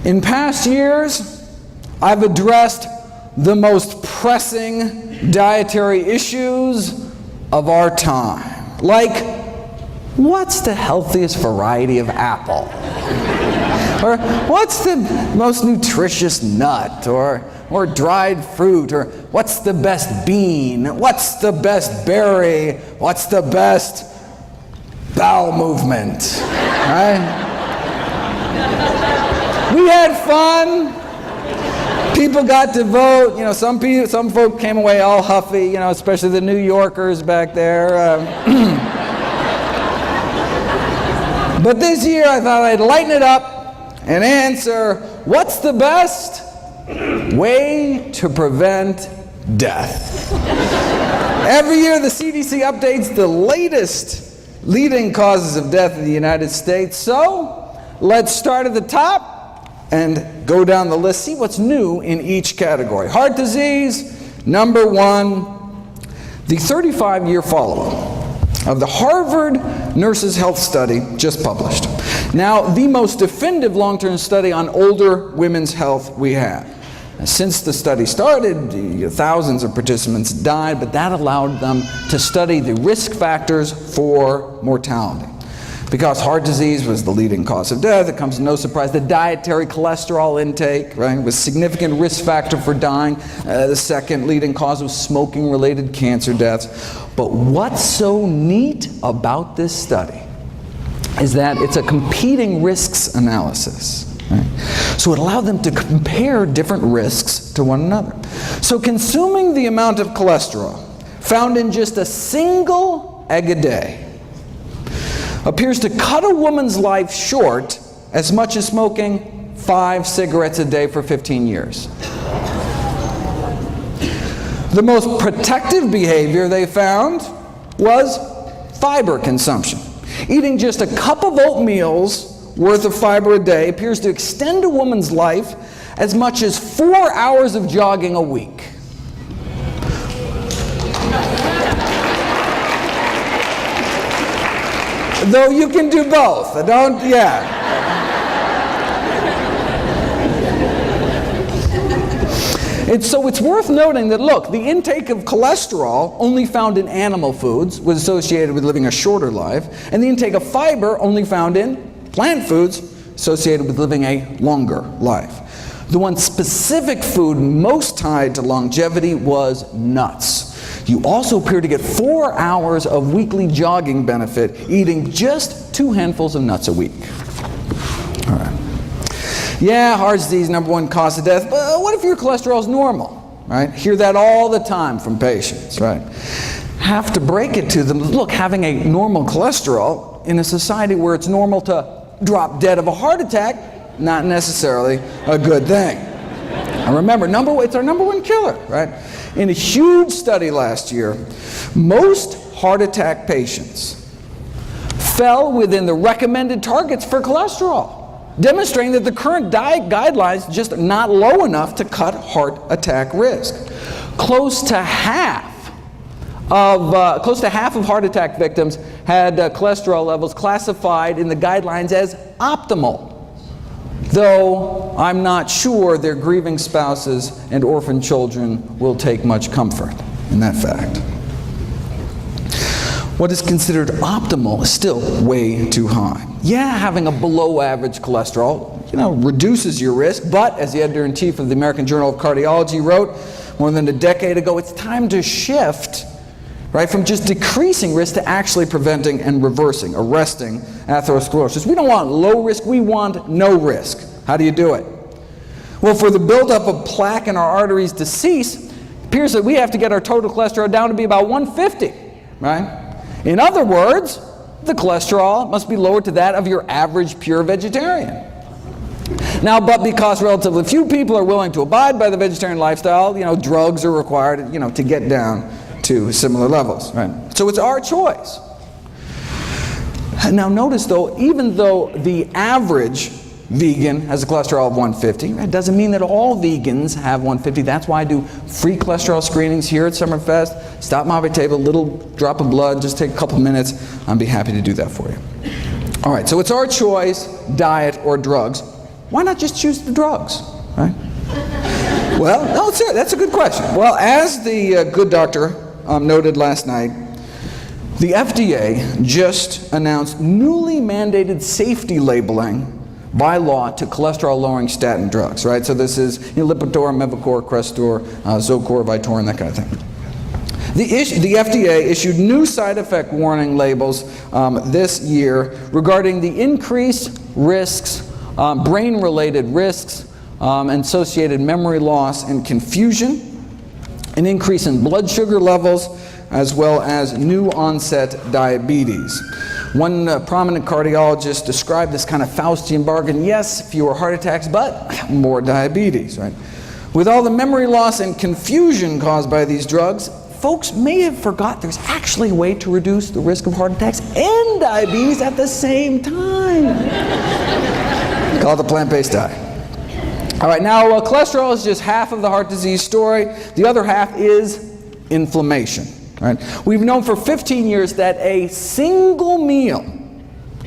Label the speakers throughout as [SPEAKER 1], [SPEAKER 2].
[SPEAKER 1] In past years, I've addressed the most pressing dietary issues of our time, like what's the healthiest variety of apple? Or what's the most nutritious nut? Or dried fruit? Or what's the best bean? What's the best berry? What's the best bowel movement? Right? We had fun. People got to vote. You know, some folk came away all huffy. You know, especially the New Yorkers back there. But this year, I thought I'd lighten it up and answer: what's the best way to prevent death? Every year, the CDC updates the latest leading causes of death in the United States. So let's start at the top and go down the list, see what's new in each category. Heart disease, number one, the 35-year follow-up of the Harvard Nurses' Health Study just published. Now, the most definitive long-term study on older women's health we have. Since the study started, thousands of participants died, but that allowed them to study the risk factors for mortality. Because heart disease was the leading cause of death, it comes as no surprise. The dietary cholesterol intake, right, was a significant risk factor for dying. The second leading cause was smoking-related cancer deaths. But what's so neat about this study is that it's a competing risks analysis. Right? So it allowed them to compare different risks to one another. So consuming the amount of cholesterol found in just a single egg a day appears to cut a woman's life short as much as smoking 5 cigarettes a day for 15 years. The most protective behavior they found was fiber consumption. Eating just a cup of oatmeal's worth of fiber a day appears to extend a woman's life as much as 4 hours of jogging a week. Though you can do both. So it's worth noting that, look, the intake of cholesterol, only found in animal foods, was associated with living a shorter life, and the intake of fiber, only found in plant foods, associated with living a longer life. The one specific food most tied to longevity was nuts. You also appear to get 4 hours of weekly jogging benefit eating just 2 handfuls of nuts a week. All right. Yeah, heart disease, number one cause of death, but what if your cholesterol is normal, right? Hear that all the time from patients, right? Have to break it to them. Look, having a normal cholesterol in a society where it's normal to drop dead of a heart attack, not necessarily a good thing. And remember, it's our number one killer, right? In a huge study last year, most heart attack patients fell within the recommended targets for cholesterol, demonstrating that the current diet guidelines just not low enough to cut heart attack risk. Close to half of heart attack victims had cholesterol levels classified in the guidelines as optimal, though I'm not sure their grieving spouses and orphan children will take much comfort in that fact. What is considered optimal is still way too high. Yeah, having a below average cholesterol, reduces your risk, but as the editor-in-chief of the American Journal of Cardiology wrote more than a decade ago, it's time to shift, right, from just decreasing risk to actually preventing and arresting atherosclerosis. We don't want low risk, we want no risk. How do you do it? Well, for the buildup of plaque in our arteries to cease, it appears that we have to get our total cholesterol down to be about 150, right? In other words, the cholesterol must be lowered to that of your average pure vegetarian. Now, but because relatively few people are willing to abide by the vegetarian lifestyle, drugs are required, to get down to similar levels, right? So it's our choice. Now notice though, even though the average vegan has a cholesterol of 150, it doesn't mean that all vegans have 150. That's why I do free cholesterol screenings here at Summerfest. Stop by my table, little drop of blood, just take a couple minutes. I'd be happy to do that for you. All right, so it's our choice, diet or drugs. Why not just choose the drugs, right? Well, no, that's a good question. Well, as the good doctor noted last night, the FDA just announced newly mandated safety labeling by law to cholesterol-lowering statin drugs, right? So this is Lipitor, Mevacor, Crestor, Zocor, Vytorin, that kind of thing. The FDA issued new side effect warning labels this year regarding the increased risks, brain-related risks, associated memory loss and confusion, an increase in blood sugar levels, as well as new onset diabetes. One prominent cardiologist described this kind of Faustian bargain: yes, fewer heart attacks, but more diabetes, right? With all the memory loss and confusion caused by these drugs, folks may have forgot there's actually a way to reduce the risk of heart attacks and diabetes at the same time. Called the plant-based diet. All right, now cholesterol is just half of the heart disease story. The other half is inflammation. Right? We've known for 15 years that a single meal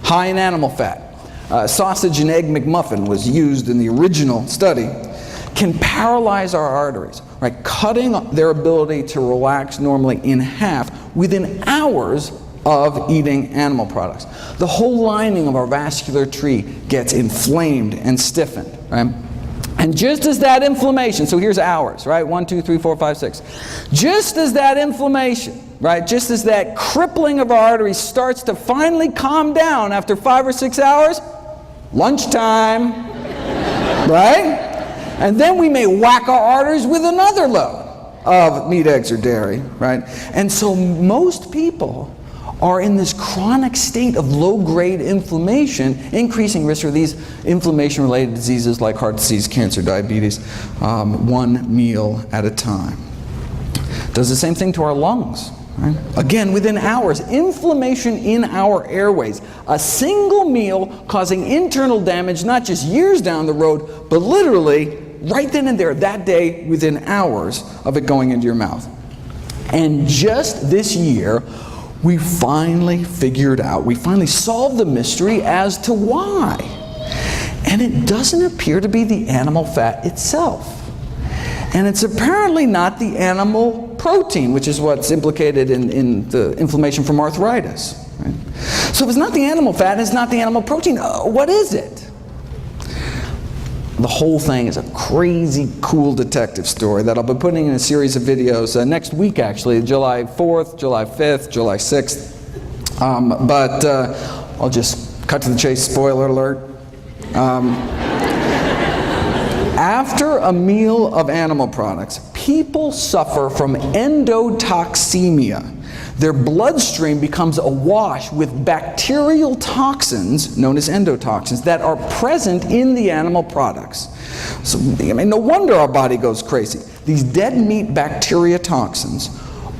[SPEAKER 1] high in animal fat, sausage and egg McMuffin was used in the original study, can paralyze our arteries, right? Cutting their ability to relax normally in half within hours of eating animal products. The whole lining of our vascular tree gets inflamed and stiffened, right? And just as that inflammation, so here's hours, right? 1, 2, 3, 4, 5, 6. Just as that inflammation, right? Just as that crippling of our arteries starts to finally calm down after 5 or 6 hours, lunchtime, right? And then we may whack our arteries with another load of meat, eggs, or dairy, right? And so most people are in this chronic state of low-grade inflammation, increasing risk for these inflammation-related diseases like heart disease, cancer, diabetes, one meal at a time. Does the same thing to our lungs. Right? Again, within hours, inflammation in our airways. A single meal causing internal damage, not just years down the road, but literally right then and there, that day, within hours of it going into your mouth. And just this year, we finally figured out, we finally solved the mystery as to why. And it doesn't appear to be the animal fat itself. And it's apparently not the animal protein, which is what's implicated in the inflammation from arthritis. Right? So if it's not the animal fat, it's not the animal protein, what is it? The whole thing is a crazy, cool detective story that I'll be putting in a series of videos next week, actually, July 4th, July 5th, July 6th. But I'll just cut to the chase, spoiler alert. After a meal of animal products, people suffer from endotoxemia. Their bloodstream becomes awash with bacterial toxins, known as endotoxins, that are present in the animal products. So, no wonder our body goes crazy. These dead meat bacteria toxins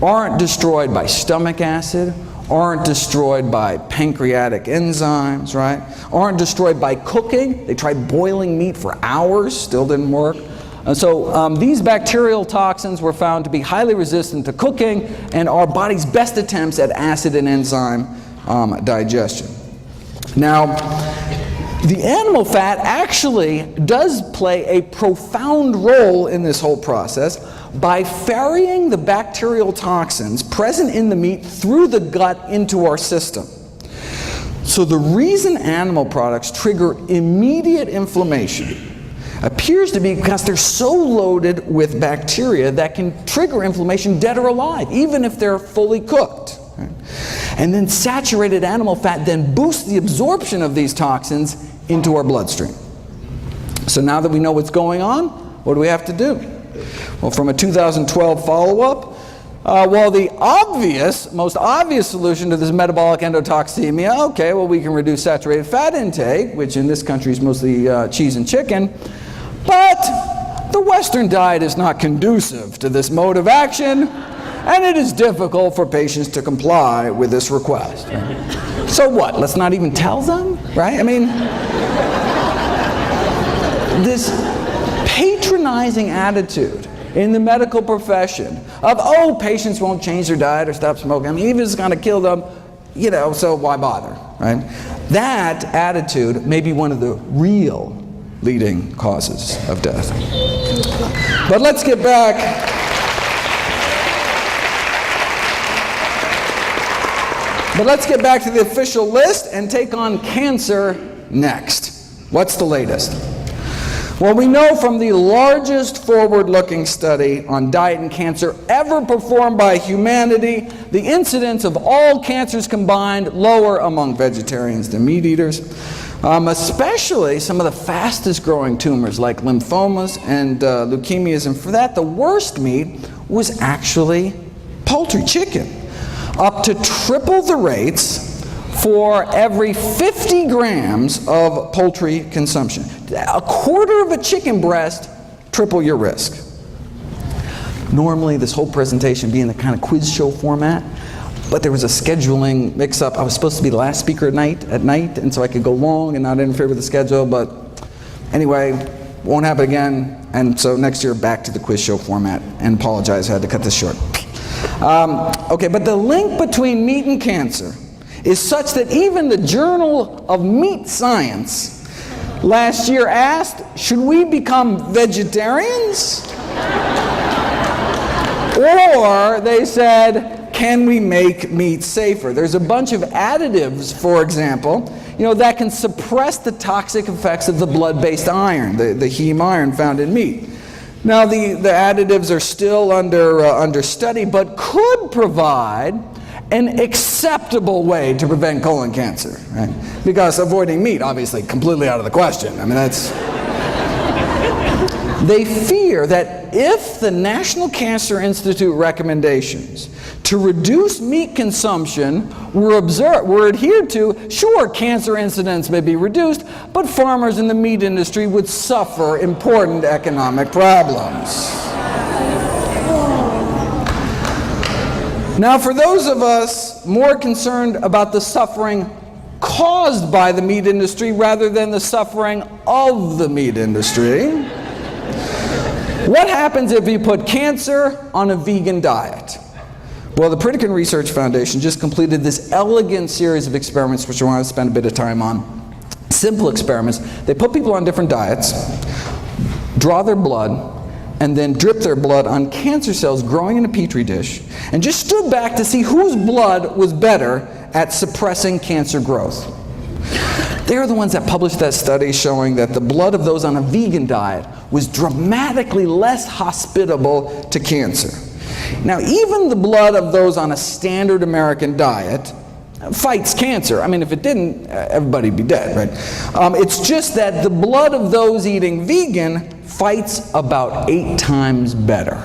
[SPEAKER 1] aren't destroyed by stomach acid, aren't destroyed by pancreatic enzymes, right? Aren't destroyed by cooking. They tried boiling meat for hours, still didn't work. And so these bacterial toxins were found to be highly resistant to cooking and our body's best attempts at acid and enzyme digestion. Now, the animal fat actually does play a profound role in this whole process by ferrying the bacterial toxins present in the meat through the gut into our system. So the reason animal products trigger immediate inflammation appears to be because they're so loaded with bacteria that can trigger inflammation dead or alive, even if they're fully cooked. Right? And then saturated animal fat then boosts the absorption of these toxins into our bloodstream. So now that we know what's going on, what do we have to do? Well, from a 2012 follow-up, the most obvious solution to this metabolic endotoxemia, okay, well, we can reduce saturated fat intake, which in this country is mostly cheese and chicken, but the Western diet is not conducive to this mode of action, and it is difficult for patients to comply with this request. Right? So what? Let's not even tell them, right? I mean, this patronizing attitude in the medical profession of, oh, patients won't change their diet or stop smoking, I mean, even if it's going to kill them, so why bother, right? That attitude may be one of the real leading causes of death. But let's get back. But let's get back to the official list and take on cancer next. What's the latest? Well, we know from the largest forward-looking study on diet and cancer ever performed by humanity, the incidence of all cancers combined lower among vegetarians than meat eaters, especially some of the fastest growing tumors like lymphomas and leukemias. And for that, the worst meat was actually poultry, chicken. Up to triple the rates for every 50 grams of poultry consumption. A quarter of a chicken breast, triple your risk. Normally, this whole presentation being the kind of quiz show format, but there was a scheduling mix-up. I was supposed to be the last speaker at night, and so I could go long and not interfere with the schedule, but anyway, won't happen again, and so next year back to the quiz show format, and apologize, I had to cut this short. Okay, but the link between meat and cancer is such that even the Journal of Meat Science last year asked, should we become vegetarians? Or they said, can we make meat safer? There's a bunch of additives, for example, that can suppress the toxic effects of the blood-based iron, the heme iron found in meat. Now, the additives are still under study, but could provide an acceptable way to prevent colon cancer, right? Because avoiding meat, obviously, completely out of the question. I mean, that's... They fear that if the National Cancer Institute recommendations to reduce meat consumption were adhered to, sure, cancer incidence may be reduced, but farmers in the meat industry would suffer important economic problems. Now, for those of us more concerned about the suffering caused by the meat industry rather than the suffering of the meat industry, what happens if you put cancer on a vegan diet? Well, the Pritikin Research Foundation just completed this elegant series of experiments, which I want to spend a bit of time on. Simple experiments. They put people on different diets, draw their blood, and then drip their blood on cancer cells growing in a petri dish, and just stood back to see whose blood was better at suppressing cancer growth. They're the ones that published that study showing that the blood of those on a vegan diet was dramatically less hospitable to cancer. Now, even the blood of those on a standard American diet fights cancer. I mean, if it didn't, everybody'd be dead, right? It's just that the blood of those eating vegan fights about 8 times better.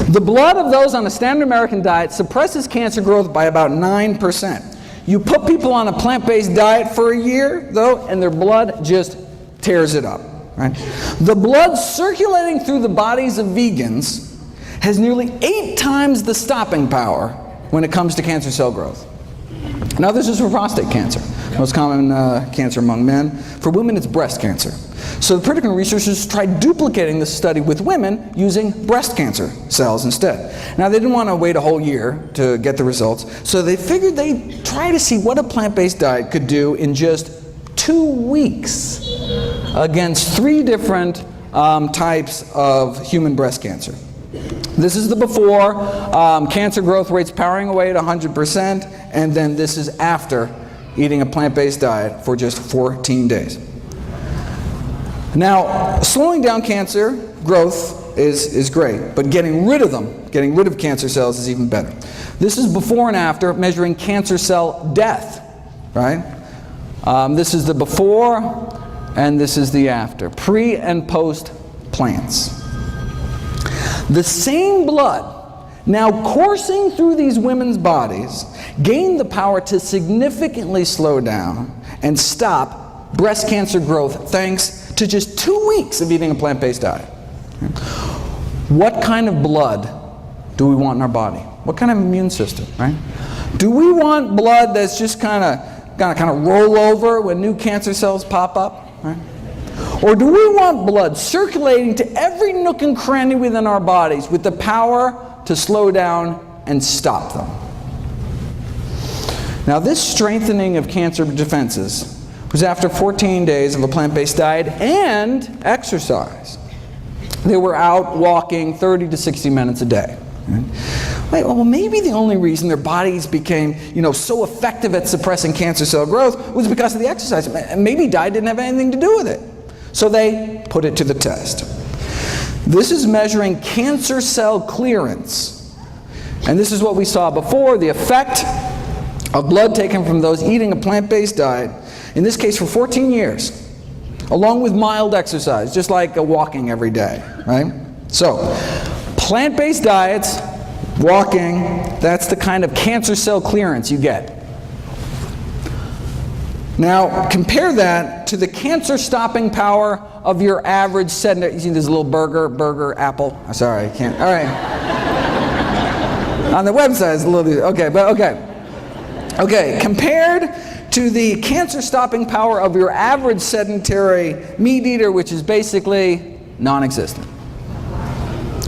[SPEAKER 1] The blood of those on a standard American diet suppresses cancer growth by about 9%. You put people on a plant-based diet for a year, though, and their blood just tears it up. Right? The blood circulating through the bodies of vegans has nearly 8 times the stopping power when it comes to cancer cell growth. Now, this is for prostate cancer, most common cancer among men. For women, it's breast cancer. So the Pritikin researchers tried duplicating this study with women using breast cancer cells instead. Now, they didn't want to wait a whole year to get the results, so they figured they'd try to see what a plant-based diet could do in just 2 weeks against 3 different types of human breast cancer. This is the before, cancer growth rates powering away at 100%, and then this is after eating a plant-based diet for just 14 days. Now, slowing down cancer growth is great, but getting rid of them, getting rid of cancer cells is even better. This is before and after measuring cancer cell death, right? This is the before, and this is the after, pre and post plants. The same blood now coursing through these women's bodies gained the power to significantly slow down and stop breast cancer growth thanks to just 2 weeks of eating a plant-based diet. What kind of blood do we want in our body? What kind of immune system, right? Do we want blood that's just kind of roll over when new cancer cells pop up, right? Or do we want blood circulating to every nook and cranny within our bodies with the power to slow down and stop them? Now, this strengthening of cancer defenses was after 14 days of a plant-based diet and exercise. They were out walking 30 to 60 minutes a day. Right? Well, maybe the only reason their bodies became, so effective at suppressing cancer cell growth was because of the exercise. Maybe diet didn't have anything to do with it. So they put it to the test. This is measuring cancer cell clearance. And this is what we saw before, the effect of blood taken from those eating a plant-based diet, in this case for 14 years, along with mild exercise, just like walking every day, right? So, plant-based diets, walking, that's the kind of cancer cell clearance you get. Now, compare that to the cancer-stopping power of your average sedentary. You see this little burger, apple? Oh, sorry, I can't. All right. On the website, it's a little, okay, but okay. Okay, compared to the cancer-stopping power of your average sedentary meat eater, which is basically non-existent.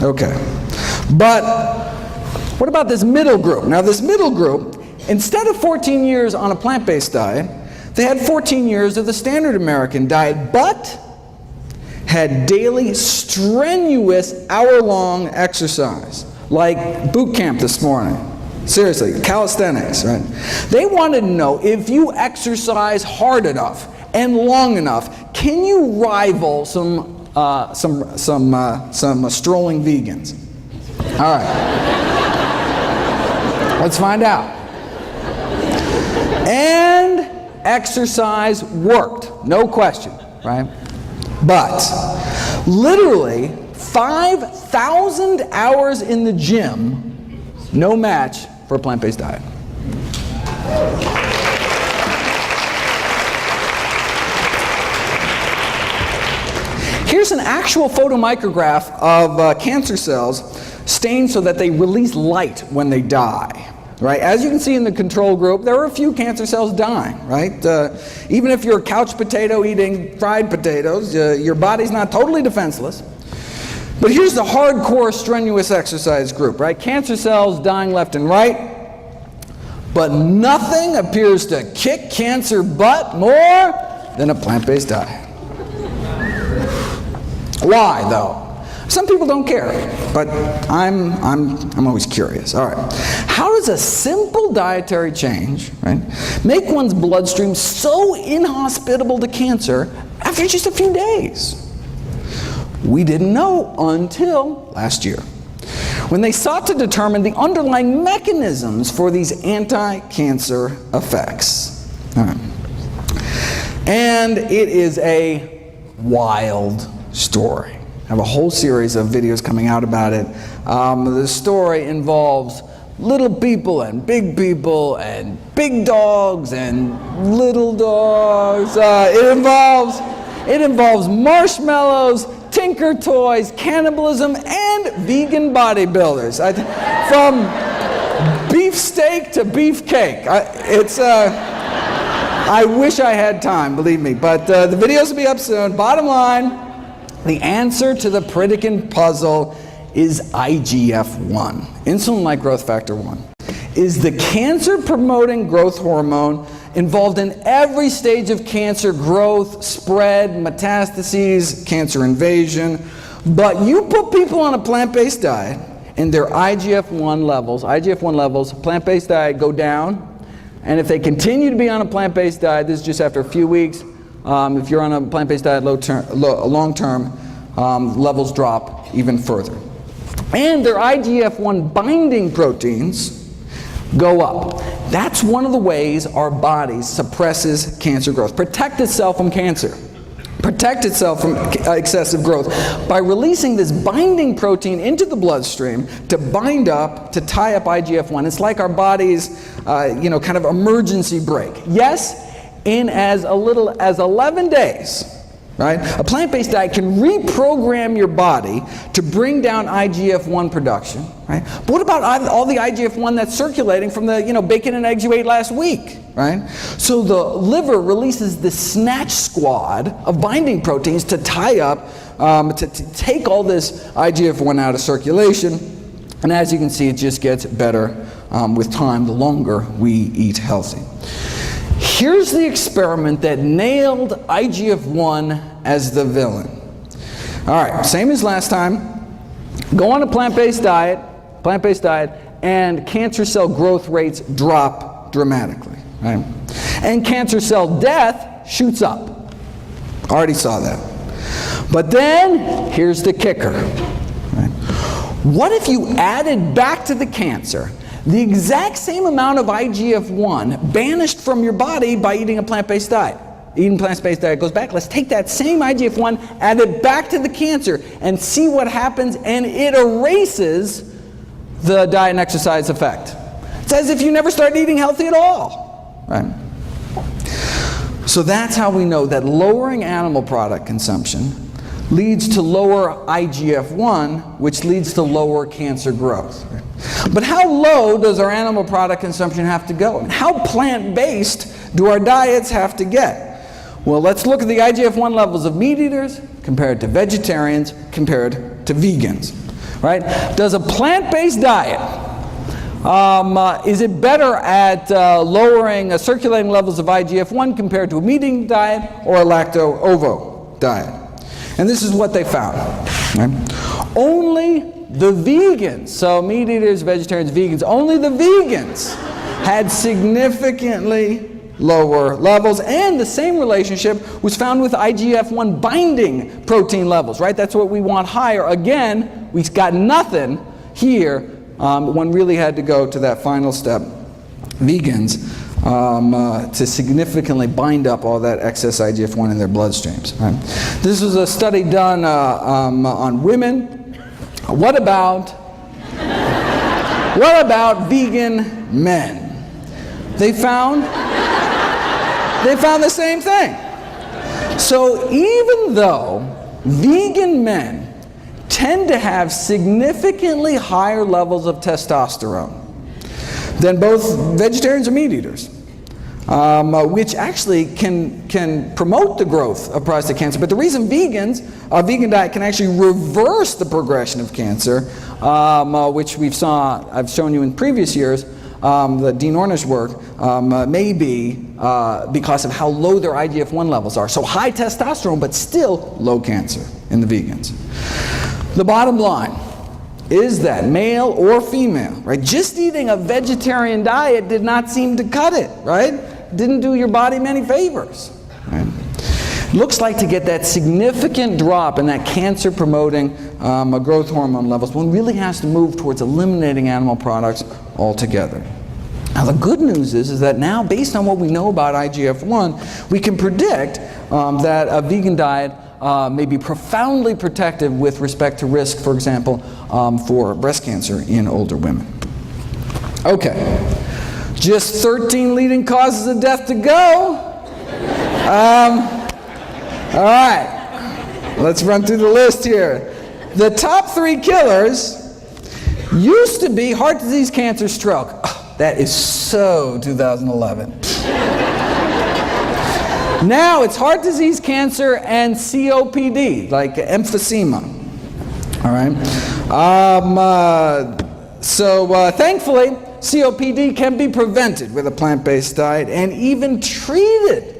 [SPEAKER 1] Okay. But what about this middle group? Now, this middle group, instead of 14 years on a plant-based diet, they had 14 years of the standard American diet, but had daily strenuous hour-long exercise, like boot camp this morning. Seriously, calisthenics, right? They wanted to know, if you exercise hard enough and long enough, can you rival some strolling vegans? All right. Let's find out. And exercise worked, no question, right? But literally 5,000 hours in the gym, no match for a plant-based diet. Here's an actual photomicrograph of cancer cells stained so that they release light when they die. Right? As you can see in the control group, there are a few cancer cells dying, right? Even if you're a couch potato eating fried potatoes, your body's not totally defenseless. But here's the hardcore strenuous exercise group, right? Cancer cells dying left and right, but nothing appears to kick cancer butt more than a plant-based diet. Why, though? Some people don't care, but I'm always curious. All right, how does a simple dietary change, right, make one's bloodstream so inhospitable to cancer after just a few days? We didn't know until last year, when they sought to determine the underlying mechanisms for these anti-cancer effects. All right. And it is a wild story. I have a whole series of videos coming out about it. The story involves little people and big dogs and little dogs. It involves marshmallows, Tinker Toys, cannibalism, and vegan bodybuilders. From beefsteak to beefcake. I wish I had time, believe me. But the videos will be up soon. Bottom line, the answer to the Pritikin puzzle is IGF-1, insulin-like growth factor 1. Is the cancer-promoting growth hormone involved in every stage of cancer growth, spread, metastases, cancer invasion. But you put people on a plant-based diet and their IGF-1 levels, plant-based diet go down. And if they continue to be on a plant-based diet, this is just after a few weeks, if you're on a plant-based diet long-term, levels drop even further. And their IGF-1 binding proteins go up. That's one of the ways our body suppresses cancer growth. Protect itself from cancer. Protect itself from excessive growth by releasing this binding protein into the bloodstream to bind up, to tie up IGF-1. It's like our body's, kind of emergency brake. Yes, in as little as 11 days, right? A plant-based diet can reprogram your body to bring down IGF-1 production, right? But what about all the IGF-1 that's circulating from the bacon and eggs you ate last week, right? So the liver releases the snatch squad of binding proteins to tie up, to take all this IGF-1 out of circulation. And as you can see, it just gets better with time the longer we eat healthy. Here's the experiment that nailed IGF-1 as the villain. All right, same as last time. Go on a plant-based diet, and cancer cell growth rates drop dramatically, right? And cancer cell death shoots up. Already saw that. But then, here's the kicker. Right? What if you added back to the cancer the exact same amount of IGF-1 banished from your body by eating a plant-based diet? Eating plant-based diet goes back. Let's take that same IGF-1, add it back to the cancer, and see what happens, and it erases the diet and exercise effect. It's as if you never started eating healthy at all, right? So that's how we know that lowering animal product consumption leads to lower IGF-1, which leads to lower cancer growth. But how low does our animal product consumption have to go? And how plant-based do our diets have to get? Well, let's look at the IGF-1 levels of meat eaters compared to vegetarians compared to vegans, right? Does a plant-based diet, is it better at lowering circulating levels of IGF-1 compared to a meat-eating diet or a lacto-ovo diet? And this is what they found. Right? Only the vegans, so meat eaters, vegetarians, vegans, only the vegans had significantly lower levels, and the same relationship was found with IGF-1 binding protein levels, right? That's what we want higher. Again, we got nothing here. One really had to go to that final step, vegans, to significantly bind up all that excess IGF-1 in their bloodstreams. Right? This was a study done on women. What about vegan men? They found the same thing. So even though vegan men tend to have significantly higher levels of testosterone than both vegetarians or meat eaters, which actually can promote the growth of prostate cancer. But the reason a vegan diet can actually reverse the progression of cancer, which I've shown you in previous years, the Dean Ornish work, may be because of how low their IGF-1 levels are. So high testosterone, but still low cancer in the vegans. The bottom line is that male or female, right? Just eating a vegetarian diet did not seem to cut it, right? Didn't do your body many favors. Right? Looks like to get that significant drop in that cancer-promoting growth hormone levels, one really has to move towards eliminating animal products altogether. Now the good news is that now, based on what we know about IGF-1, we can predict that a vegan diet may be profoundly protective with respect to risk, for example, for breast cancer in older women. Okay, just 13 leading causes of death to go. All right, let's run through the list here. The top 3 killers used to be heart disease, cancer, stroke. Oh, that is so 2011. Now it's heart disease, cancer, and COPD, like emphysema. All right. Thankfully, COPD can be prevented with a plant-based diet and even treated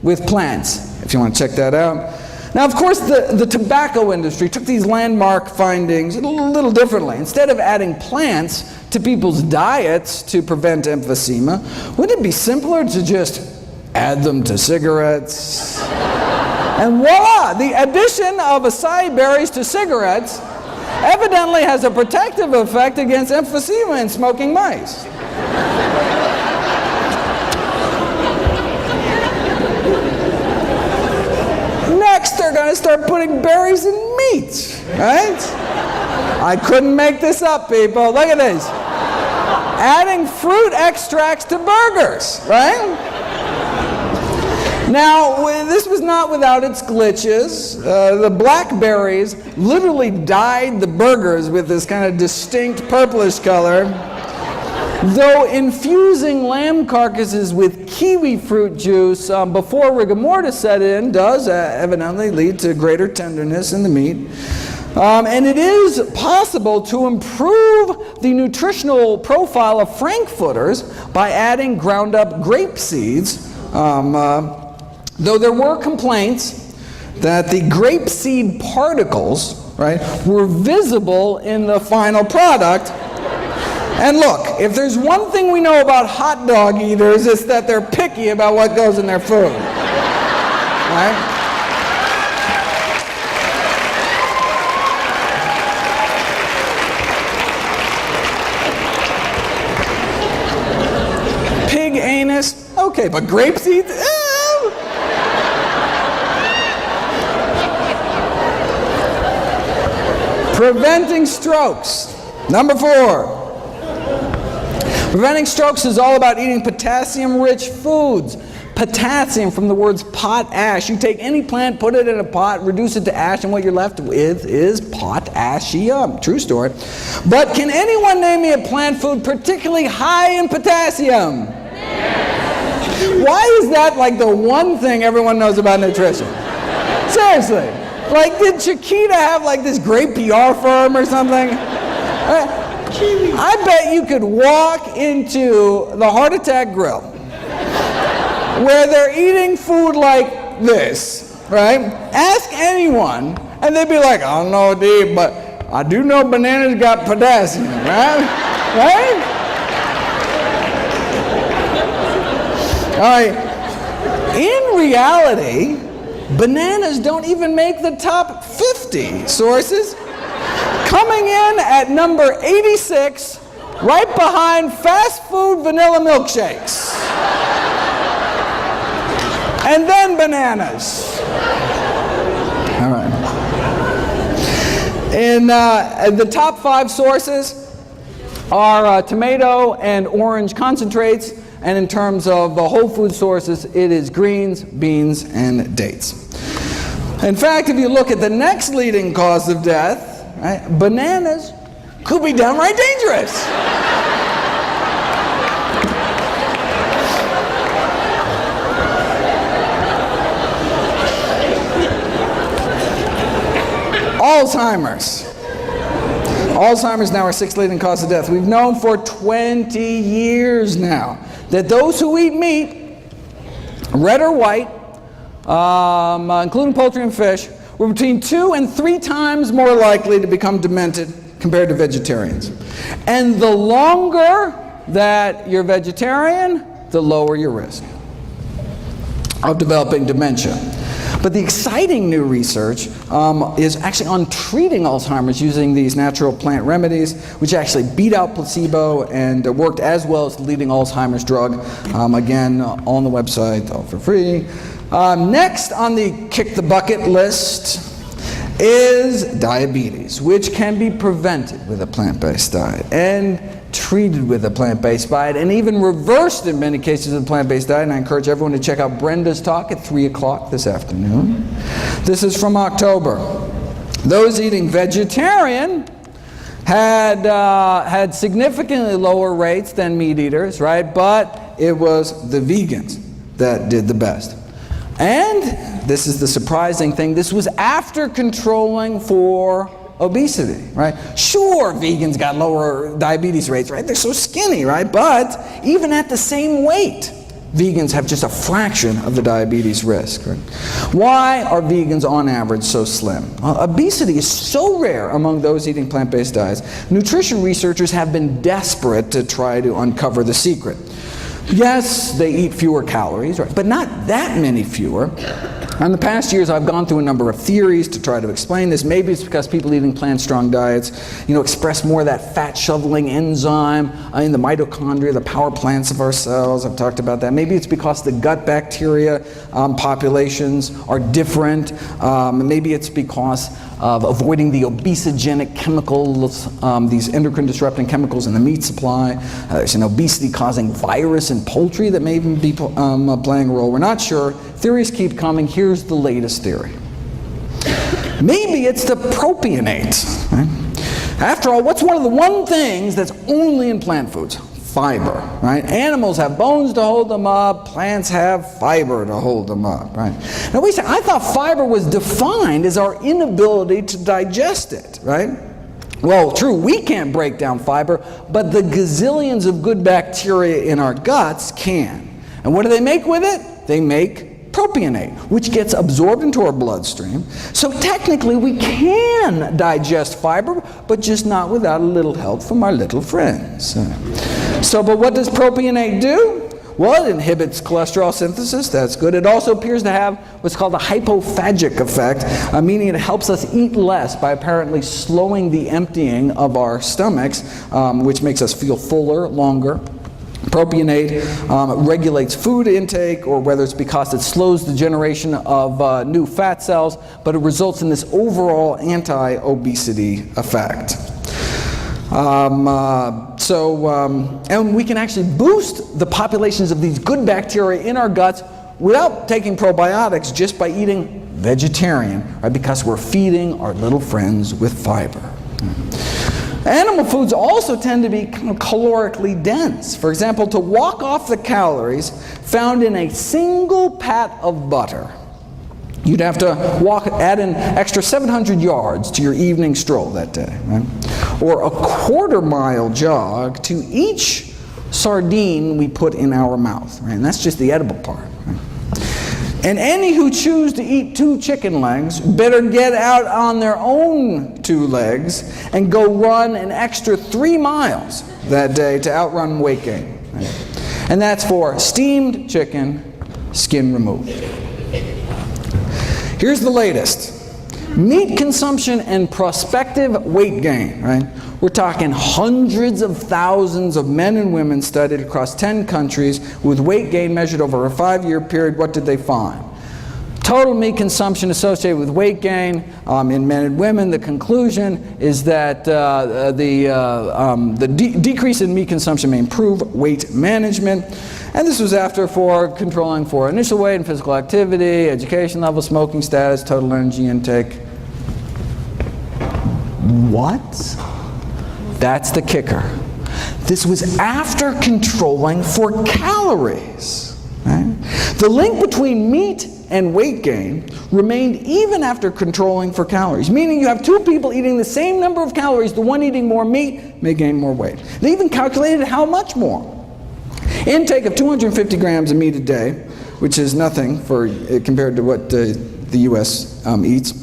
[SPEAKER 1] with plants, if you want to check that out. Now, of course, the tobacco industry took these landmark findings a little differently. Instead of adding plants to people's diets to prevent emphysema, wouldn't it be simpler to just add them to cigarettes? And voila, the addition of acai berries to cigarettes evidently has a protective effect against emphysema in smoking mice. Next, they're going to start putting berries in meat, right? I couldn't make this up, people. Look at this. Adding fruit extracts to burgers, right? Now, this was not without its glitches. The blackberries literally dyed the burgers with this kind of distinct purplish color, though infusing lamb carcasses with kiwi fruit juice before rigor mortis set in does evidently lead to greater tenderness in the meat. And it is possible to improve the nutritional profile of frankfurters by adding ground up grape seeds, though there were complaints that the grape seed particles, right, were visible in the final product. And look, if there's one thing we know about hot dog eaters, it's that they're picky about what goes in their food, right? Pig anus, okay, but grape seeds? Preventing strokes. Number 4. Preventing strokes is all about eating potassium-rich foods. Potassium from the words potash. You take any plant, put it in a pot, reduce it to ash, and what you're left with is potassium. True story. But can anyone name me a plant food particularly high in potassium? Why is that like the one thing everyone knows about nutrition? Seriously. Like, did Chiquita have like this great PR firm or something? I bet you could walk into the Heart Attack Grill where they're eating food like this, right? Ask anyone, and they'd be like, I don't know, Dave, but I do know bananas got potassium, right? Right? All right. In reality, bananas don't even make the top 50 sources. Coming in at number 86, right behind fast food vanilla milkshakes. And then bananas. All right. In the top 5 sources are tomato and orange concentrates, and in terms of the whole food sources, it is greens, beans, and dates. In fact, if you look at the next leading cause of death, right, bananas could be downright dangerous. Alzheimer's. Alzheimer's now our 6th leading cause of death. We've known for 20 years now that those who eat meat, red or white, including poultry and fish, were between 2 and 3 times more likely to become demented compared to vegetarians. And the longer that you're vegetarian, the lower your risk of developing dementia. But the exciting new research is actually on treating Alzheimer's using these natural plant remedies, which actually beat out placebo and worked as well as the leading Alzheimer's drug. Again, on the website, all for free. Next on the kick the bucket list is diabetes, which can be prevented with a plant-based diet and treated with a plant-based diet and even reversed in many cases with a plant-based diet. And I encourage everyone to check out Brenda's talk at 3 o'clock this afternoon. This is from October. Those eating vegetarian had significantly lower rates than meat eaters, right? But it was the vegans that did the best. And this is the surprising thing, this was after controlling for obesity, right? Sure, vegans got lower diabetes rates, right? They're so skinny, right? But even at the same weight, vegans have just a fraction of the diabetes risk, right? Why are vegans on average so slim? Obesity is so rare among those eating plant-based diets. Nutrition researchers have been desperate to try to uncover the secret. Yes, they eat fewer calories, right? But not that many fewer. In the past years, I've gone through a number of theories to try to explain this. Maybe it's because people eating plant-strong diets, express more of that fat-shoveling enzyme in the mitochondria, the power plants of our cells. I've talked about that. Maybe it's because the gut bacteria populations are different. Maybe it's because of avoiding the obesogenic chemicals, these endocrine-disrupting chemicals in the meat supply. There's an obesity-causing virus in poultry that may even be playing a role. We're not sure. Theories keep coming. Here's the latest theory. Maybe it's the propionate. Right? After all, what's one of the one things that's only in plant foods? Fiber, right? Animals have bones to hold them up. Plants have fiber to hold them up, right? Now we say, I thought fiber was defined as our inability to digest it, right? Well, true, we can't break down fiber, but the gazillions of good bacteria in our guts can. And what do they make with it? They make propionate, which gets absorbed into our bloodstream. So technically we can digest fiber, but just not without a little help from our little friends. But what does propionate do? Well, it inhibits cholesterol synthesis. That's good. It also appears to have what's called a hypophagic effect, meaning it helps us eat less by apparently slowing the emptying of our stomachs, which makes us feel fuller longer. Propionate regulates food intake, or whether it's because it slows the generation of new fat cells, but it results in this overall anti-obesity effect. And we can actually boost the populations of these good bacteria in our guts without taking probiotics, just by eating vegetarian, right? Because we're feeding our little friends with fiber. Animal foods also tend to be kind of calorically dense. For example, to walk off the calories found in a single pat of butter, you'd have to add an extra 700 yards to your evening stroll that day, right? Or a quarter-mile jog to each sardine we put in our mouth, right? And that's just the edible part, right? And any who choose to eat 2 chicken legs better get out on their own 2 legs and go run an extra 3 miles that day to outrun weight gain, right? And that's for steamed chicken, skin removed. Here's the latest. Meat consumption and prospective weight gain, right? We're talking hundreds of thousands of men and women studied across 10 countries with weight gain measured over a 5-year period. What did they find? Total meat consumption associated with weight gain in men and women. The conclusion is that the decrease in meat consumption may improve weight management. And this was after controlling for initial weight and physical activity, education level, smoking status, total energy intake. What? That's the kicker. This was after controlling for calories. Right? The link between meat and weight gain remained even after controlling for calories, meaning you have 2 people eating the same number of calories, the one eating more meat may gain more weight. They even calculated how much more. Intake of 250 grams of meat a day, which is nothing compared to what the U.S. Eats,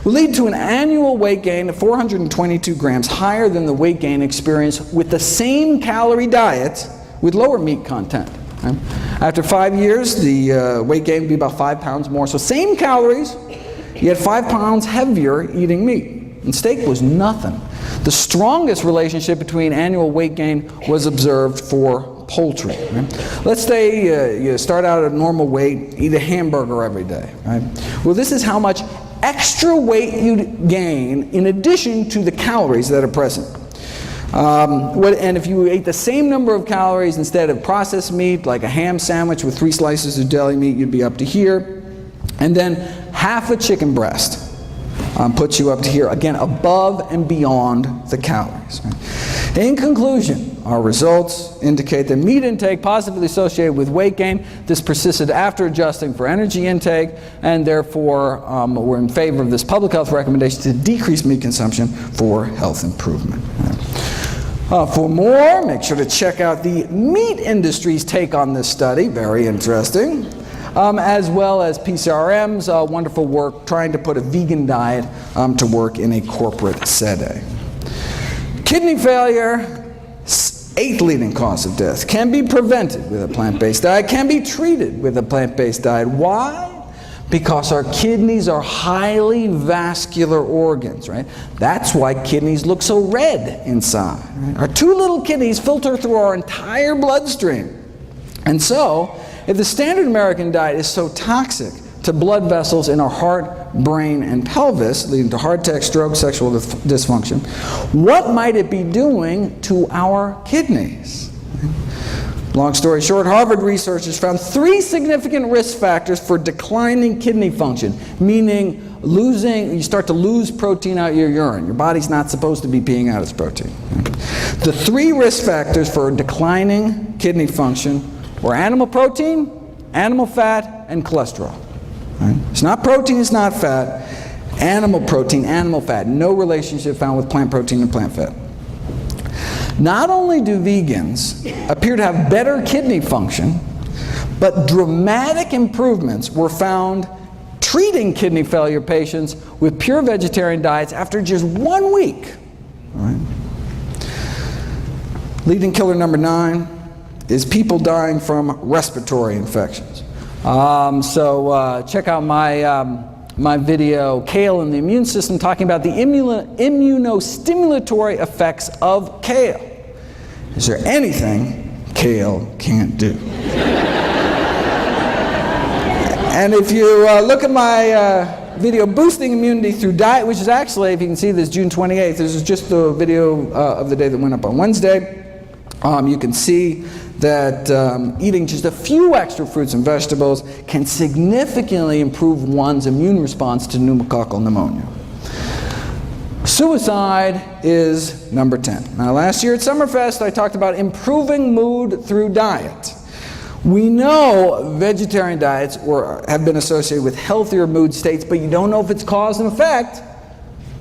[SPEAKER 1] will lead to an annual weight gain of 422 grams, higher than the weight gain experienced with the same calorie diet with lower meat content. Right? After 5 years, the weight gain would be about 5 pounds more. So same calories, yet 5 pounds heavier eating meat. And steak was nothing. The strongest relationship between annual weight gain was observed for poultry. Right? Let's say you start out at a normal weight, eat a hamburger every day. Right? Well, this is how much extra weight you'd gain in addition to the calories that are present. And if you ate the same number of calories instead of processed meat, like a ham sandwich with 3 slices of deli meat, you'd be up to here. And then half a chicken breast puts you up to here, again, above and beyond the calories. Right? In conclusion, our results indicate that meat intake positively associated with weight gain. This persisted after adjusting for energy intake, and therefore we're in favor of this public health recommendation to decrease meat consumption for health improvement. For more, make sure to check out the meat industry's take on this study, very interesting, as well as PCRM's wonderful work trying to put a vegan diet to work in a corporate setting. Kidney failure, 8th leading cause of death, can be prevented with a plant-based diet, can be treated with a plant-based diet. Why? Because our kidneys are highly vascular organs, right? That's why kidneys look so red inside. Right? Our 2 little kidneys filter through our entire bloodstream. And so, if the standard American diet is so toxic to blood vessels in our heart, brain, and pelvis, leading to heart attack, stroke, sexual dysfunction, what might it be doing to our kidneys? Long story short, Harvard researchers found 3 significant risk factors for declining kidney function, meaning you start to lose protein out of your urine. Your body's not supposed to be peeing out its protein. The 3 risk factors for declining kidney function were animal protein, animal fat, and cholesterol. Right? It's not protein, it's not fat. Animal protein, animal fat. No relationship found with plant protein and plant fat. Not only do vegans appear to have better kidney function, but dramatic improvements were found treating kidney failure patients with pure vegetarian diets after just 1 week. All right. Leading killer number 9 is people dying from respiratory infections. Check out my video, Kale and the Immune System, talking about the immunostimulatory effects of kale. Is there anything kale can't do? And if you look at my video, Boosting Immunity Through Diet, which is actually, if you can see this, June 28th, this is just the video of the day that went up on Wednesday. You can see that eating just a few extra fruits and vegetables can significantly improve one's immune response to pneumococcal pneumonia. Suicide is number 10. Now, last year at Summerfest, I talked about improving mood through diet. We know vegetarian diets have been associated with healthier mood states, but you don't know if it's cause and effect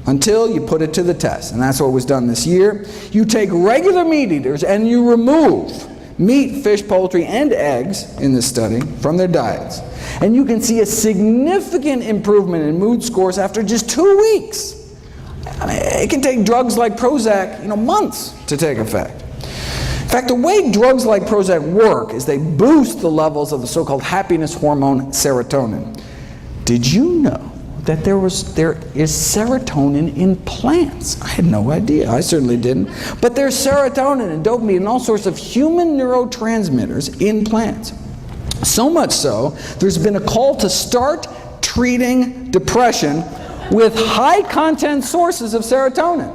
[SPEAKER 1] until you put it to the test. And that's what was done this year. You take regular meat eaters and you remove meat, fish, poultry, and eggs in this study from their diets. And you can see a significant improvement in mood scores after just 2 weeks. I mean, it can take drugs like Prozac, months to take effect. In fact, the way drugs like Prozac work is they boost the levels of the so-called happiness hormone serotonin. Did you know that there is serotonin in plants? I had no idea. I certainly didn't. But there's serotonin and dopamine and all sorts of human neurotransmitters in plants. So much so, there's been a call to start treating depression with high-content sources of serotonin.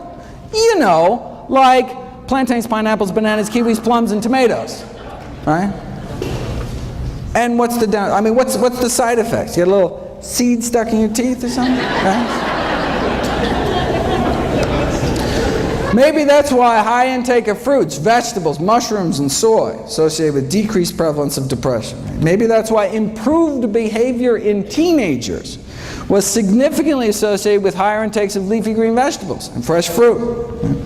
[SPEAKER 1] Like plantains, pineapples, bananas, kiwis, plums, and tomatoes. Right? And what's the side effects? You get a little seed stuck in your teeth or something? Right? Maybe that's why high intake of fruits, vegetables, mushrooms, and soy associated with decreased prevalence of depression. Right? Maybe that's why improved behavior in teenagers was significantly associated with higher intakes of leafy green vegetables and fresh fruit. Right?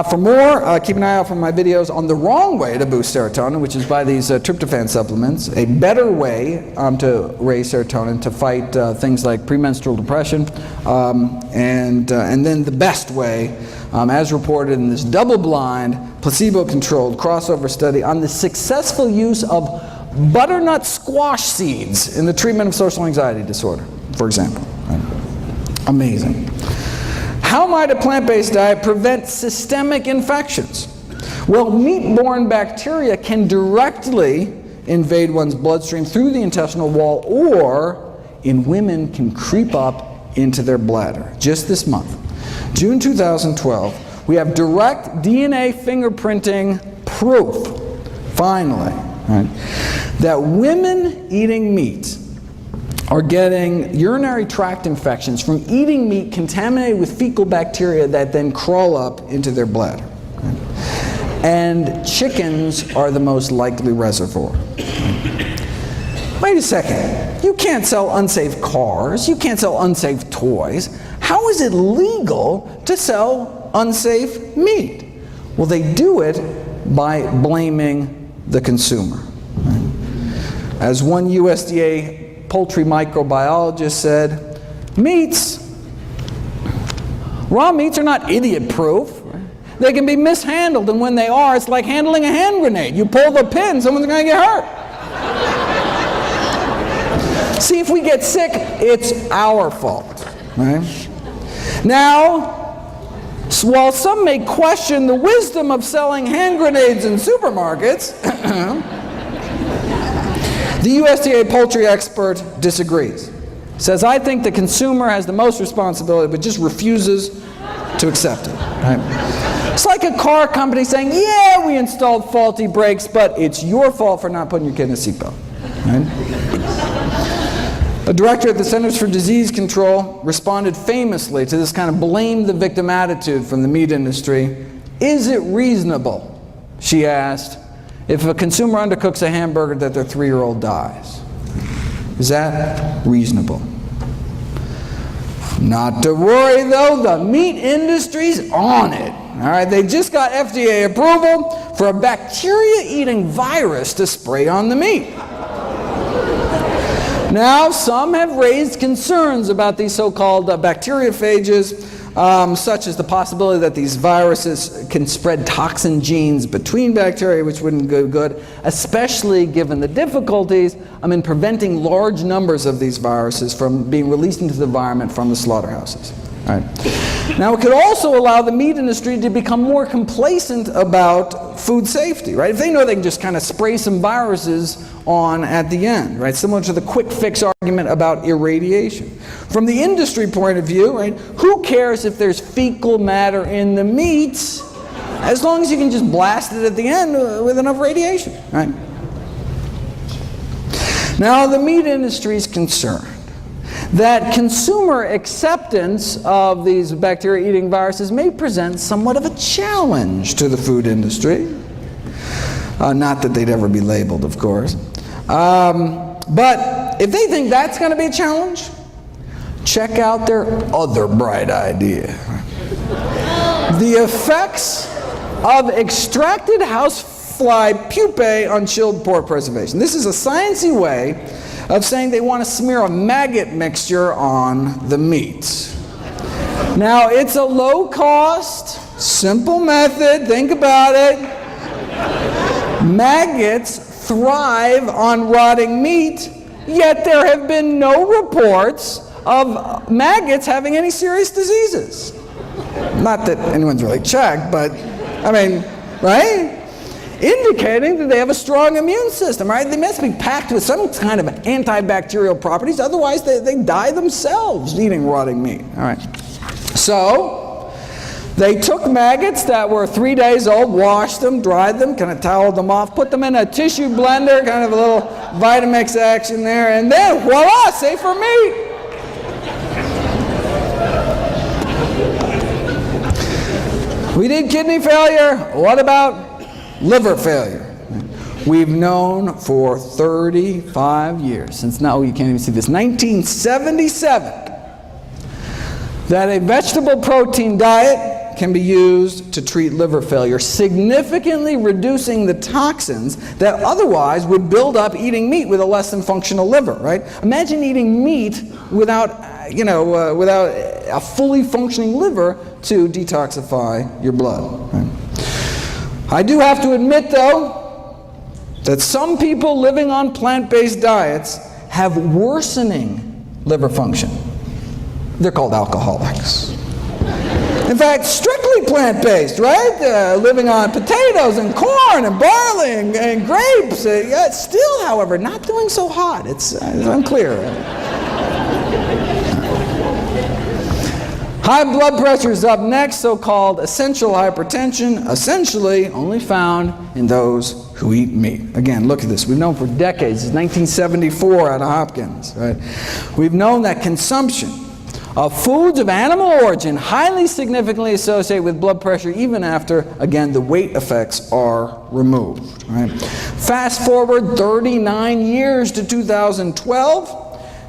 [SPEAKER 1] For more, keep an eye out for my videos on the wrong way to boost serotonin, which is by these tryptophan supplements, a better way to raise serotonin to fight things like premenstrual depression, and then the best way, as reported in this double-blind, placebo-controlled crossover study on the successful use of butternut squash seeds in the treatment of social anxiety disorder, for example. Right? Amazing. How might a plant-based diet prevent systemic infections? Well, meat-borne bacteria can directly invade one's bloodstream through the intestinal wall, or in women can creep up into their bladder. Just this month, June 2012, we have direct DNA fingerprinting proof, finally, right, that women eating meat are getting urinary tract infections from eating meat contaminated with fecal bacteria that then crawl up into their bladder. Right? And chickens are the most likely reservoir. Wait a second. You can't sell unsafe cars. You can't sell unsafe toys. How is it legal to sell unsafe meat? Well, they do it by blaming the consumer. Right? As one USDA poultry microbiologist said, raw meats are not idiot-proof. They can be mishandled, and when they are, it's like handling a hand grenade. You pull the pin, someone's going to get hurt. See, if we get sick, it's our fault. Right? Now, while some may question the wisdom of selling hand grenades in supermarkets, the USDA poultry expert disagrees. Says, I think the consumer has the most responsibility, but just refuses to accept it. Right? It's like a car company saying, yeah, we installed faulty brakes, but it's your fault for not putting your kid in a seatbelt. Right? A director at the Centers for Disease Control responded famously to this kind of blame the victim attitude from the meat industry. Is it reasonable, she asked, if a consumer undercooks a hamburger that their 3-year-old dies? Is that reasonable? Not to worry though, the meat industry's on it. All right, they just got FDA approval for a bacteria-eating virus to spray on the meat. Now, some have raised concerns about these so-called bacteriophages, such as the possibility that these viruses can spread toxin genes between bacteria, which wouldn't go good, especially given the difficulties in preventing large numbers of these viruses from being released into the environment from the slaughterhouses. All right. Now, it could also allow the meat industry to become more complacent about food safety, right? If they know they can just kind of spray some viruses on at the end, right? Similar to the quick fix argument about irradiation. From the industry point of view, right, who cares if there's fecal matter in the meats, as long as you can just blast it at the end with enough radiation, right? Now, the meat industry is concerned that consumer acceptance of these bacteria-eating viruses may present somewhat of a challenge to the food industry. Not that they'd ever be labeled, of course. But if they think that's going to be a challenge, check out their other bright idea. The effects of extracted housefly pupae on chilled pork preservation. This is a sciencey way of saying they want to smear a maggot mixture on the meat. Now, it's a low-cost, simple method. Think about it. Maggots thrive on rotting meat, yet there have been no reports of maggots having any serious diseases. Not that anyone's really checked, but, I mean, right? Indicating that they have a strong immune system, right? They must be packed with some kind of antibacterial properties, otherwise they die themselves eating rotting meat. All right. So, they took maggots that were 3 days old, washed them, dried them, kind of toweled them off, put them in a tissue blender, kind of a little Vitamix action there, and then voila, safer meat. We did kidney failure. What about liver failure? We've known for 35 years, since now you can't even see this, 1977, that a vegetable protein diet can be used to treat liver failure, significantly reducing the toxins that otherwise would build up eating meat with a less than functional liver, right? Imagine eating meat without without a fully functioning liver to detoxify your blood. Right? I do have to admit, though, that some people living on plant-based diets have worsening liver function. They're called alcoholics. In fact, strictly plant-based, right? Living on potatoes and corn and barley and grapes. Still, however, not doing so hot. It's unclear. High blood pressure is up next, so-called essential hypertension, essentially only found in those who eat meat. Again, look at this. We've known for decades, it's 1974 out of Hopkins. Right? We've known that consumption of foods of animal origin highly significantly associate with blood pressure even after, again, the weight effects are removed. Right? Fast forward 39 years to 2012,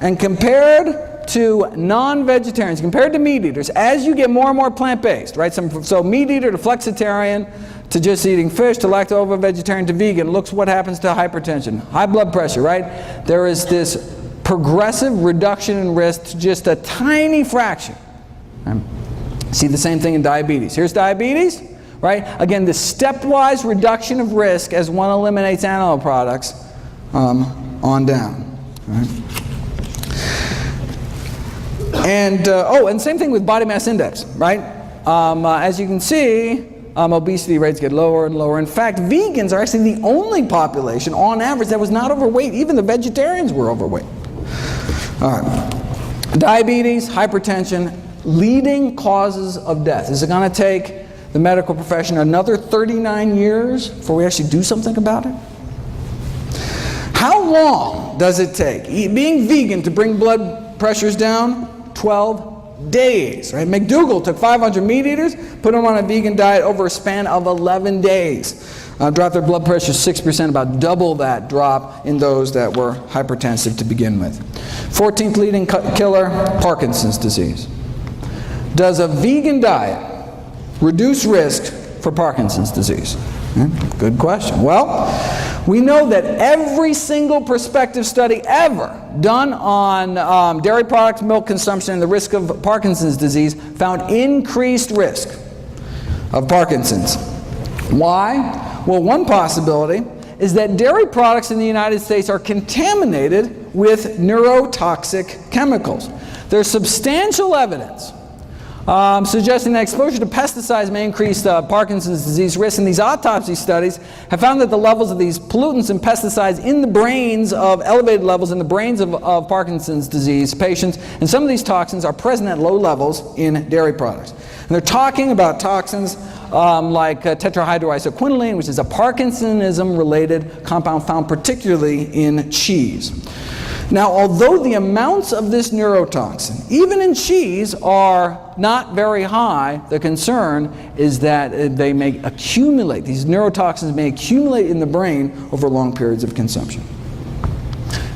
[SPEAKER 1] and compared to non-vegetarians, compared to meat eaters, as you get more and more plant-based, right? So meat eater to flexitarian, to just eating fish, to lacto-vegetarian to vegan, looks what happens to hypertension, high blood pressure, right? There is this progressive reduction in risk to just a tiny fraction. Right? See the same thing in diabetes. Here's diabetes, right? Again, the stepwise reduction of risk as one eliminates animal products on down. Right? And and same thing with body mass index, right? As you can see, obesity rates get lower and lower. In fact, vegans are actually the only population, on average, that was not overweight. Even the vegetarians were overweight. All right. Diabetes, hypertension, leading causes of death. Is it going to take the medical profession another 39 years before we actually do something about it? How long does it take being vegan to bring blood pressures down? 12 days, right? McDougall took 500 meat eaters, put them on a vegan diet over a span of 11 days. Dropped their blood pressure 6%, about double that drop in those that were hypertensive to begin with. 14th leading killer, Parkinson's disease. Does a vegan diet reduce risk for Parkinson's disease? Good question. Well, we know that every single prospective study ever done on dairy products, milk consumption, and the risk of Parkinson's disease found increased risk of Parkinson's. Why? Well, one possibility is that dairy products in the United States are contaminated with neurotoxic chemicals. There's substantial evidence suggesting that exposure to pesticides may increase Parkinson's disease risk, and these autopsy studies have found that the levels of these pollutants and pesticides in the brains of elevated levels in the brains of Parkinson's disease patients, and some of these toxins are present at low levels in dairy products. And they're talking about toxins like tetrahydroisoquinoline, which is a Parkinsonism-related compound found particularly in cheese. Now, although the amounts of this neurotoxin, even in cheese, are not very high, the concern is that they may accumulate. These neurotoxins may accumulate in the brain over long periods of consumption.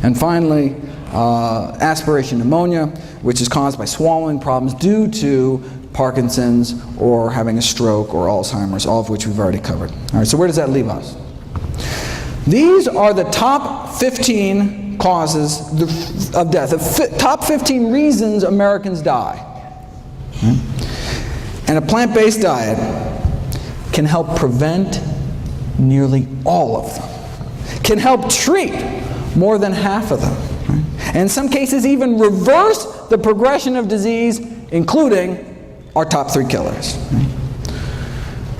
[SPEAKER 1] And finally, aspiration pneumonia, which is caused by swallowing problems due to Parkinson's or having a stroke or Alzheimer's, all of which we've already covered. All right, so where does that leave us? These are the top 15 causes of death, the top 15 reasons Americans die. And a plant-based diet can help prevent nearly all of them, can help treat more than half of them, and in some cases even reverse the progression of disease, including our top 3 killers.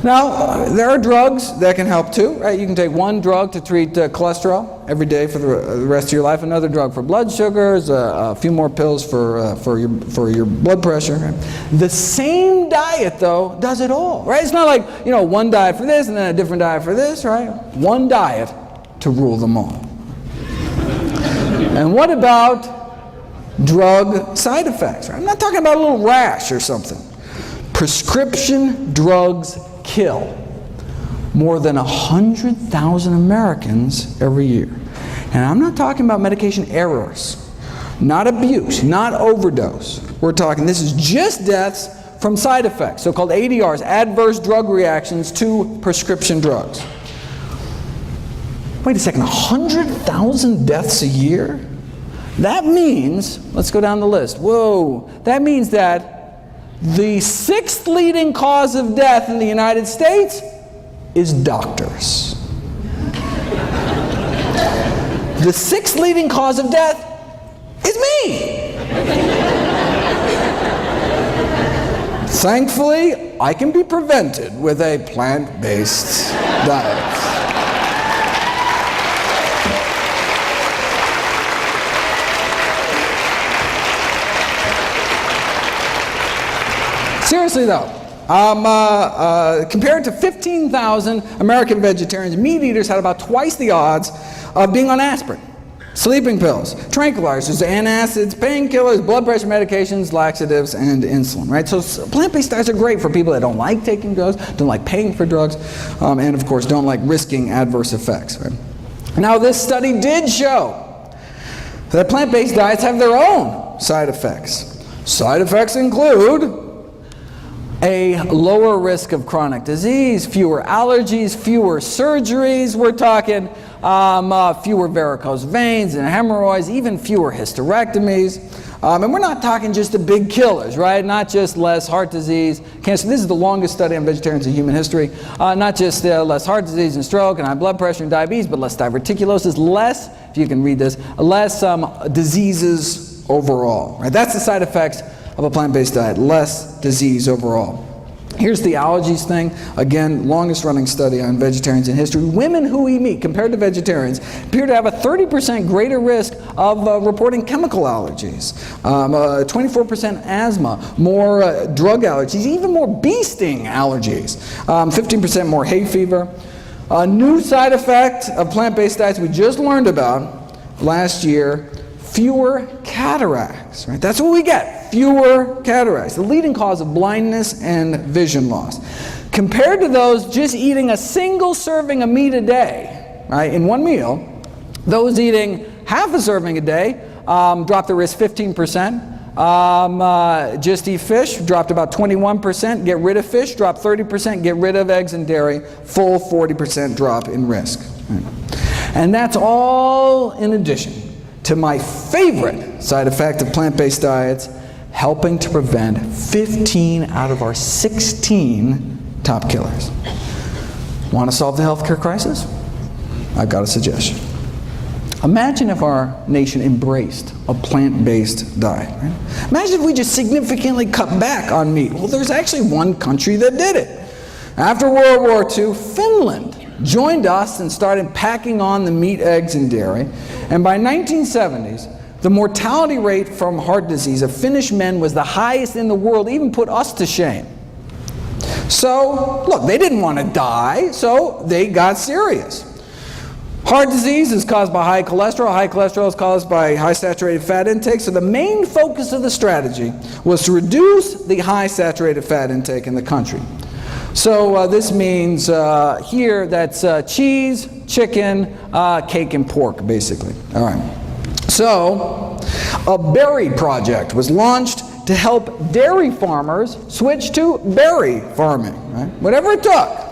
[SPEAKER 1] Now, there are drugs that can help too, right? You can take one drug to treat cholesterol every day for the rest of your life, another drug for blood sugars, a few more pills for your blood pressure. Right? The same diet, though, does it all, right? It's not like, one diet for this and then a different diet for this, right? One diet to rule them all. And what about drug side effects? Right? I'm not talking about a little rash or something. Prescription drugs kill more than 100,000 Americans every year. And I'm not talking about medication errors, not abuse, not overdose. We're talking, this is just deaths from side effects, so-called ADRs, adverse drug reactions to prescription drugs. Wait a second, 100,000 deaths a year? That means, let's go down the list. Whoa, that means that the 6th leading cause of death in the United States is doctors. The 6th leading cause of death is me. Thankfully, I can be prevented with a plant-based diet. Seriously though, compared to 15,000 American vegetarians, meat eaters had about twice the odds of being on aspirin, sleeping pills, tranquilizers, antacids, painkillers, blood pressure medications, laxatives, and insulin, right? So plant-based diets are great for people that don't like taking drugs, don't like paying for drugs, and of course don't like risking adverse effects, right? Now this study did show that plant-based diets have their own side effects. Side effects include a lower risk of chronic disease, fewer allergies, fewer surgeries. We're talking fewer varicose veins and hemorrhoids, even fewer hysterectomies. And we're not talking just the big killers, right? Not just less heart disease, cancer. This is the longest study on vegetarians in human history. Not just less heart disease and stroke and high blood pressure and diabetes, but less diverticulosis, less, if you can read this, less diseases overall, right? That's the side effects of a plant-based diet, less disease overall. Here's the allergies thing. Again, longest running study on vegetarians in history. Women who eat meat compared to vegetarians appear to have a 30% greater risk of reporting chemical allergies, 24% asthma, more drug allergies, even more bee sting allergies, 15% more hay fever. A new side effect of plant-based diets we just learned about last year, fewer cataracts, right? That's what we get, fewer cataracts, the leading cause of blindness and vision loss. Compared to those just eating a single serving of meat a day, right, in one meal, those eating half a serving a day dropped the risk 15%. Just eat fish, dropped about 21%. Get rid of fish, dropped 30%. Get rid of eggs and dairy, full 40% drop in risk. Right. And that's all in addition to my favorite side effect of plant-based diets, helping to prevent 15 out of our 16 top killers. Want to solve the healthcare crisis? I've got a suggestion. Imagine if our nation embraced a plant-based diet. Right? Imagine if we just significantly cut back on meat. Well, there's actually one country that did it. After World War II, Finland joined us and started packing on the meat, eggs, and dairy. And by 1970s, the mortality rate from heart disease of Finnish men was the highest in the world, even put us to shame. So, look, they didn't want to die, so they got serious. Heart disease is caused by high cholesterol. High cholesterol is caused by high saturated fat intake. So the main focus of the strategy was to reduce the high saturated fat intake in the country. So this means here that's cheese, chicken, cake, and pork, basically. All right. So a berry project was launched to help dairy farmers switch to berry farming, right? Whatever it took.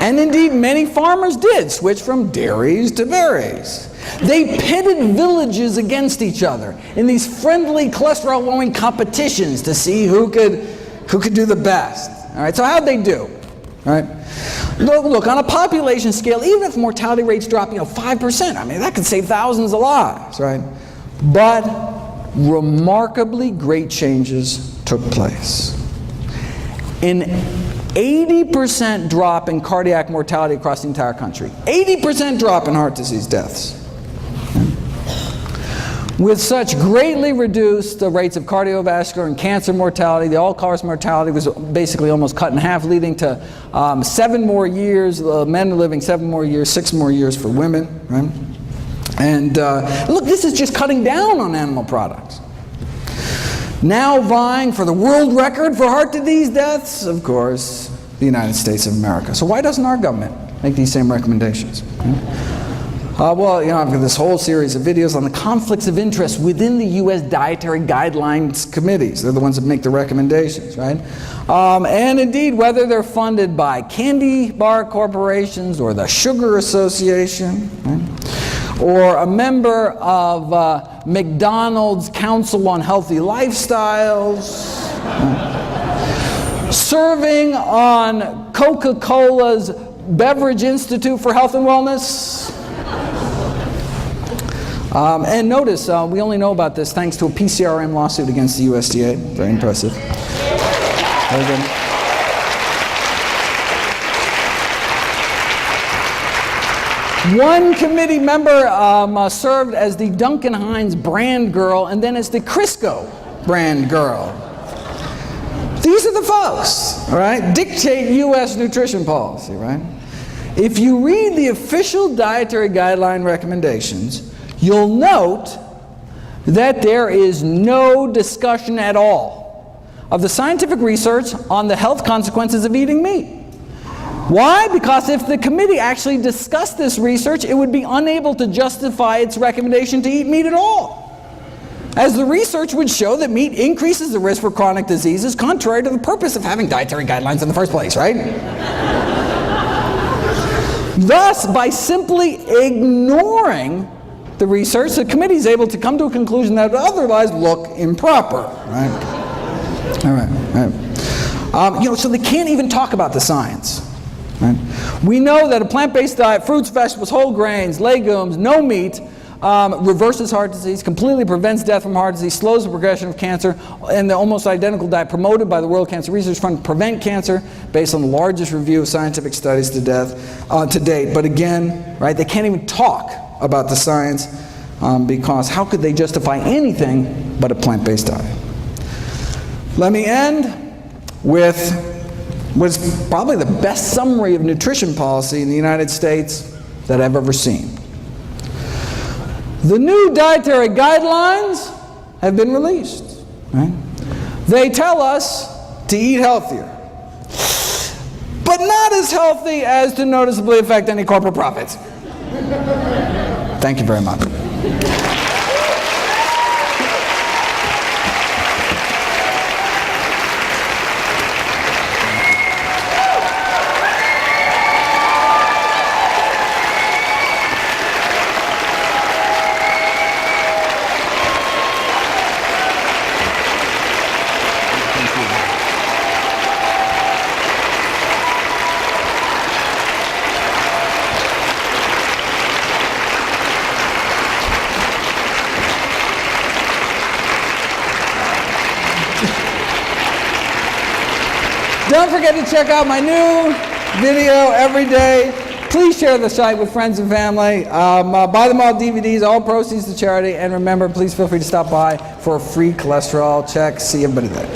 [SPEAKER 1] And indeed, many farmers did switch from dairies to berries. They pitted villages against each other in these friendly cholesterol-lowering competitions to see who could do the best. All right, so how'd they do? All right, look, on a population scale, even if mortality rates drop, 5%, I mean, that could save thousands of lives, right? But remarkably great changes took place. An 80% drop in cardiac mortality across the entire country. 80% drop in heart disease deaths. With such greatly reduced rates of cardiovascular and cancer mortality, the all-cause mortality was basically almost cut in half, leading to 7 more years, men are living 7 more years, 6 more years for women, right? And look, this is just cutting down on animal products. Now vying for the world record for heart disease deaths, of course, the United States of America. So why doesn't our government make these same recommendations? Well, I've got this whole series of videos on the conflicts of interest within the U.S. Dietary Guidelines Committees. They're the ones that make the recommendations, right? And indeed, whether they're funded by candy bar corporations or the Sugar Association, right? Or a member of McDonald's Council on Healthy Lifestyles, right? Serving on Coca-Cola's Beverage Institute for Health and Wellness. And notice, we only know about this thanks to a PCRM lawsuit against the USDA. Very impressive. Very good. One committee member served as the Duncan Hines brand girl and then as the Crisco brand girl. These are the folks, all right, dictate U.S. nutrition policy, right? If you read the official dietary guideline recommendations, you'll note that there is no discussion at all of the scientific research on the health consequences of eating meat. Why? Because if the committee actually discussed this research, it would be unable to justify its recommendation to eat meat at all, as the research would show that meat increases the risk for chronic diseases, contrary to the purpose of having dietary guidelines in the first place, right? Thus, by simply ignoring the research, the committee is able to come to a conclusion that would otherwise look improper, right? All right. So they can't even talk about the science. Right? We know that a plant-based diet, fruits, vegetables, whole grains, legumes, no meat, reverses heart disease, completely prevents death from heart disease, slows the progression of cancer, and the almost identical diet promoted by the World Cancer Research Fund prevent cancer based on the largest review of scientific studies to date. But again, right, they can't even talk about the science because how could they justify anything but a plant-based diet? Let me end with what's probably the best summary of nutrition policy in the United States that I've ever seen. The new dietary guidelines have been released. Right? They tell us to eat healthier, but not as healthy as to noticeably affect any corporate profits. Thank you very much. Don't forget to check out my new video every day. Please share the site with friends and family. Buy them all DVDs, all proceeds to charity. And remember, please feel free to stop by for a free cholesterol check. See everybody there.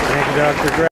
[SPEAKER 2] Thank you, Dr. Gray.